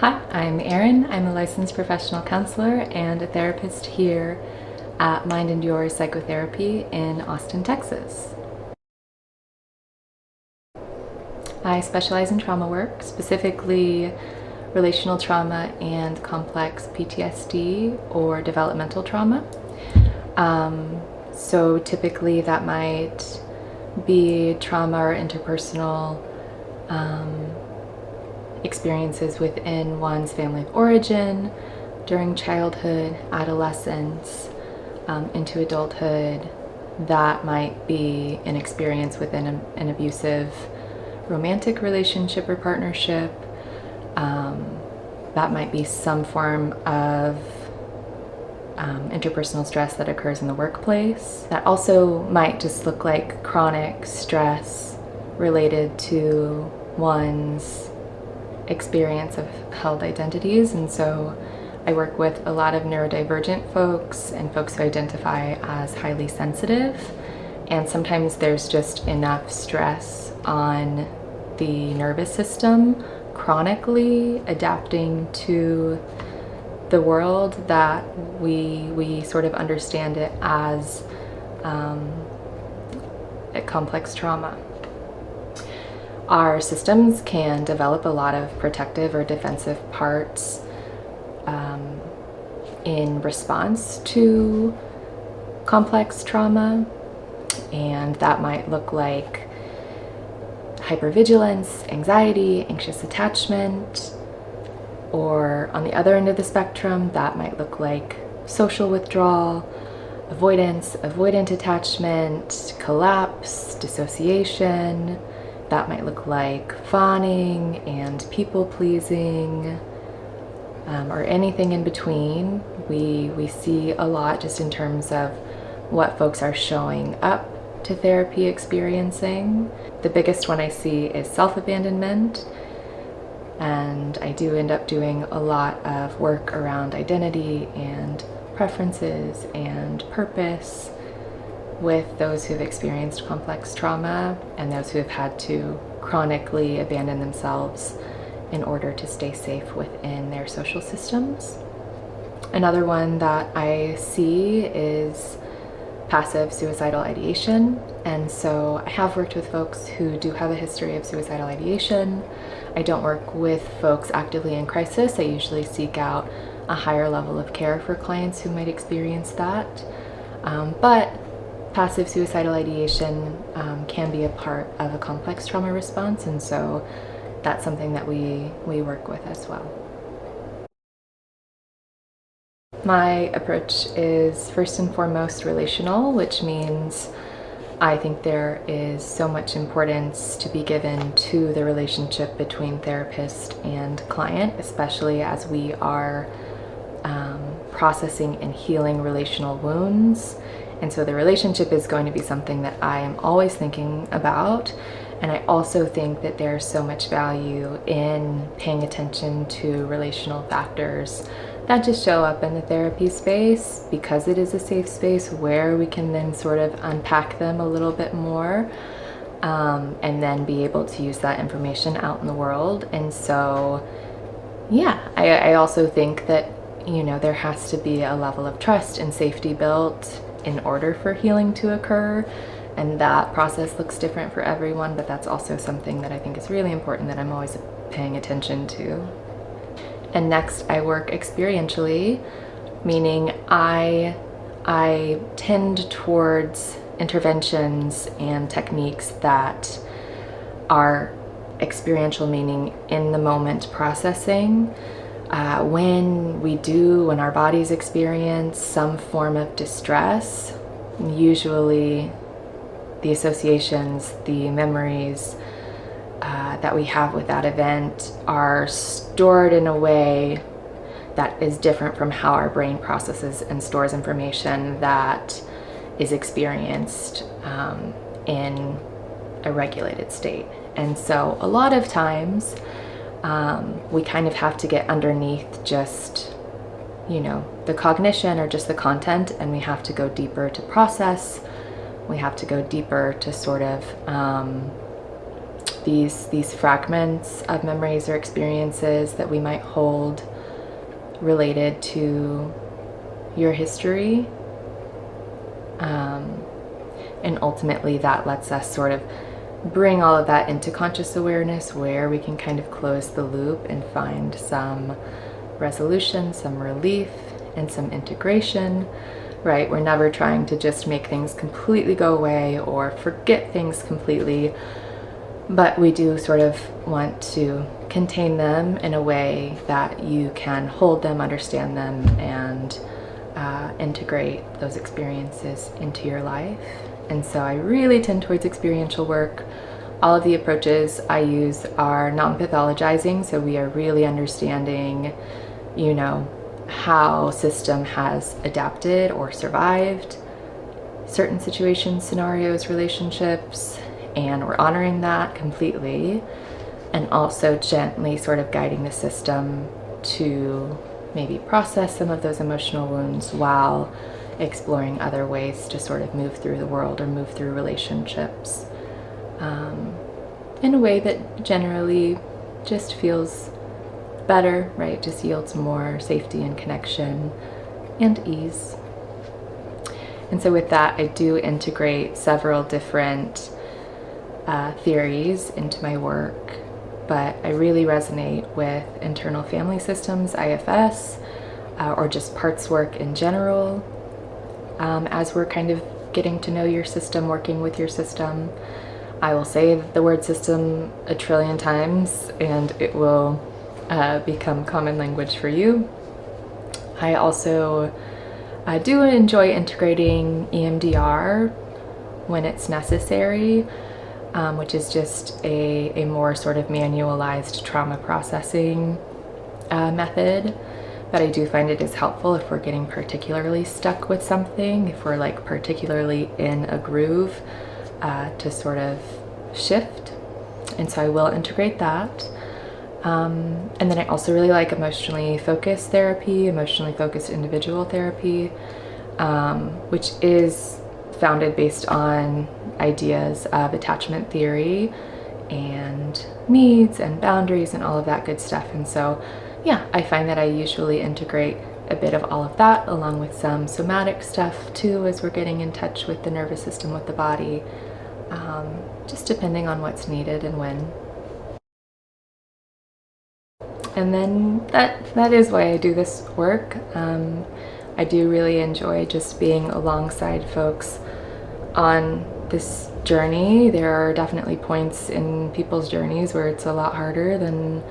Hi, I'm Erin. I'm a licensed professional counselor and a therapist here at Mind and Yours Psychotherapy in Austin, Texas. I specialize in trauma work, specifically relational trauma and complex PTSD or developmental trauma. So typically that might be trauma or interpersonal experiences within one's family of origin during childhood, adolescence, into adulthood. That might be an experience within an abusive romantic relationship or partnership. That might be some form of interpersonal stress that occurs in the workplace. That also might just look like chronic stress related to one's experience of held identities. And so I work with a lot of neurodivergent folks and folks who identify as highly sensitive. And sometimes there's just enough stress on the nervous system chronically adapting to the world that we sort of understand it as a complex trauma. Our systems can develop a lot of protective or defensive parts in response to complex trauma, and that might look like hypervigilance, anxiety, anxious attachment, or on the other end of the spectrum, that might look like social withdrawal, avoidance, avoidant attachment, collapse, dissociation. That might look like fawning and people-pleasing, or anything in between. We see a lot just in terms of what folks are showing up to therapy experiencing. The biggest one I see is self-abandonment, and I do end up doing a lot of work around identity and preferences and purpose with those who've experienced complex trauma and those who have had to chronically abandon themselves in order to stay safe within their social systems. Another one that I see is passive suicidal ideation. And so I have worked with folks who do have a history of suicidal ideation. I don't work with folks actively in crisis. I usually seek out a higher level of care for clients who might experience that. But passive suicidal ideation can be a part of a complex trauma response, and so that's something that we work with as well. My approach is first and foremost relational, which means I think there is so much importance to be given to the relationship between therapist and client, especially as we are processing and healing relational wounds. And so the relationship is going to be something that I am always thinking about. And I also think that there's so much value in paying attention to relational factors that just show up in the therapy space, because it is a safe space where we can then sort of unpack them a little bit more, and then be able to use that information out in the world. And so, yeah, I also think that, you know, there has to be a level of trust and safety built in order for healing to occur. And that process looks different for everyone, but that's also something that I think is really important that I'm always paying attention to. And next, I work experientially, meaning I tend towards interventions and techniques that are experiential, meaning in the moment processing. When our bodies experience some form of distress, usually the associations, the memories that we have with that event are stored in a way that is different from how our brain processes and stores information that is experienced in a regulated state. And so a lot of times we kind of have to get underneath just, you know, the cognition or just the content, and we have to go deeper to process. We have to go deeper to sort of these fragments of memories or experiences that we might hold related to your history. And ultimately that lets us sort of bring all of that into conscious awareness, where we can kind of close the loop and find some resolution, some relief, and some integration, right? We're never trying to just make things completely go away or forget things completely, but we do sort of want to contain them in a way that you can hold them, understand them, and integrate those experiences into your life. And so I really tend towards experiential work. All of the approaches I use are non-pathologizing, so we are really understanding, you know, how system has adapted or survived certain situations, scenarios, relationships, and we're honoring that completely, and also gently sort of guiding the system to maybe process some of those emotional wounds while exploring other ways to sort of move through the world or move through relationships in a way that generally just feels better, right? Just yields more safety and connection and ease. And so with that, I do integrate several different theories into my work, but I really resonate with internal family systems, IFS, or just parts work in general. As we're kind of getting to know your system, working with your system, I will say the word system a trillion times and it will become common language for you. I also do enjoy integrating EMDR when it's necessary, which is just a more sort of manualized trauma processing method. But I do find it is helpful if we're getting particularly stuck with something, if we're like particularly in a groove, to sort of shift. And so I will integrate that. And then I also really like emotionally focused therapy, emotionally focused individual therapy, which is founded based on ideas of attachment theory and needs and boundaries and all of that good stuff. And so yeah, I find that I usually integrate a bit of all of that along with some somatic stuff too, as we're getting in touch with the nervous system, with the body, just depending on what's needed and when. And then that is why I do this work. I do really enjoy just being alongside folks on this journey. There are definitely points in people's journeys where it's a lot harder than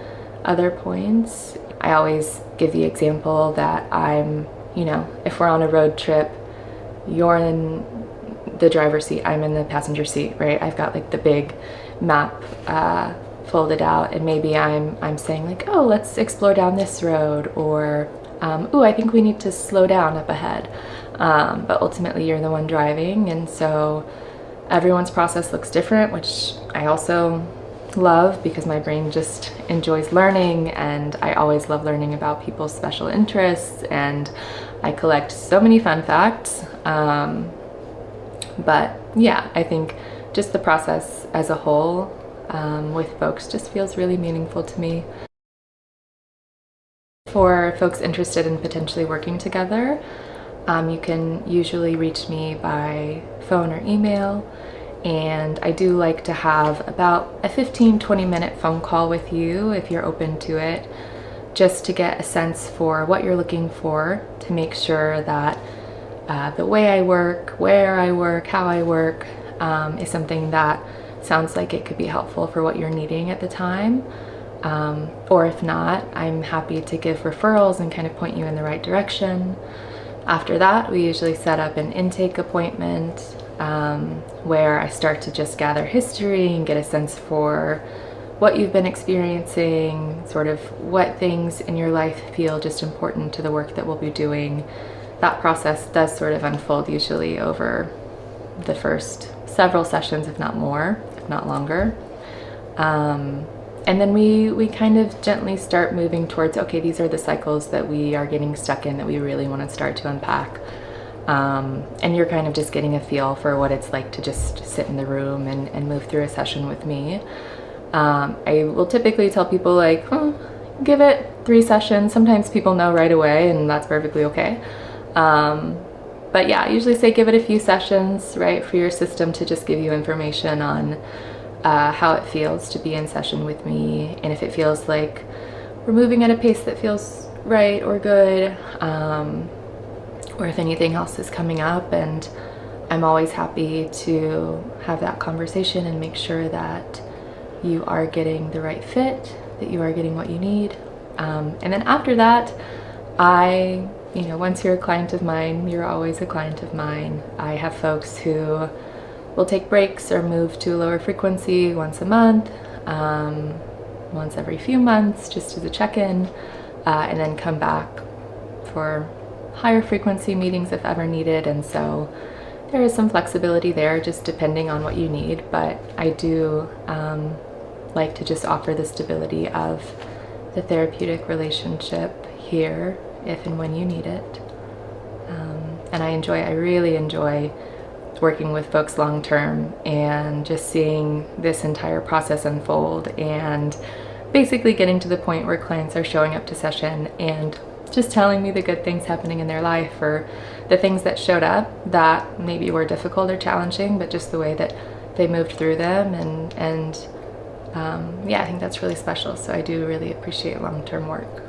other points. I always give the example that I'm, you know, if we're on a road trip, you're in the driver's seat, I'm in the passenger seat, right? I've got like the big map folded out, and maybe I'm saying like, oh, let's explore down this road, or ooh, I think we need to slow down up ahead. But ultimately you're the one driving, and so everyone's process looks different, which I also love because my brain just enjoys learning, and I always love learning about people's special interests, and I collect so many fun facts. But yeah, I think just the process as a whole with folks just feels really meaningful to me. For folks interested in potentially working together, you can usually reach me by phone or email. And I do like to have about a 15-20 minute phone call with you if you're open to it, just to get a sense for what you're looking for, to make sure that the way I work, where I work, how I work is something that sounds like it could be helpful for what you're needing at the time. Or if not, I'm happy to give referrals and kind of point you in the right direction. After that, we usually set up an intake appointment where I start to just gather history and get a sense for what you've been experiencing, sort of what things in your life feel just important to the work that we'll be doing. That process does sort of unfold usually over the first several sessions, if not more, if not longer. And then we kind of gently start moving towards, okay, these are the cycles that we are getting stuck in that we really want to start to unpack. And you're kind of just getting a feel for what it's like to just sit in the room and move through a session with me. I will typically tell people like, give it 3 sessions. Sometimes people know right away, and that's perfectly okay. But yeah, I usually say give it a few sessions, right, for your system to just give you information on how it feels to be in session with me, and if it feels like we're moving at a pace that feels right or good, or if anything else is coming up. And I'm always happy to have that conversation and make sure that you are getting the right fit, that you are getting what you need. And then after that, once you're a client of mine, you're always a client of mine. I have folks who will take breaks or move to a lower frequency once a month, once every few months, just as a check-in, and then come back for higher frequency meetings if ever needed. And so there is some flexibility there, just depending on what you need. But I do like to just offer the stability of the therapeutic relationship here if and when you need it. And I really enjoy working with folks long term and just seeing this entire process unfold, and basically getting to the point where clients are showing up to session and just telling me the good things happening in their life, or the things that showed up that maybe were difficult or challenging, but just the way that they moved through them. And yeah, I think that's really special. So I do really appreciate long-term work.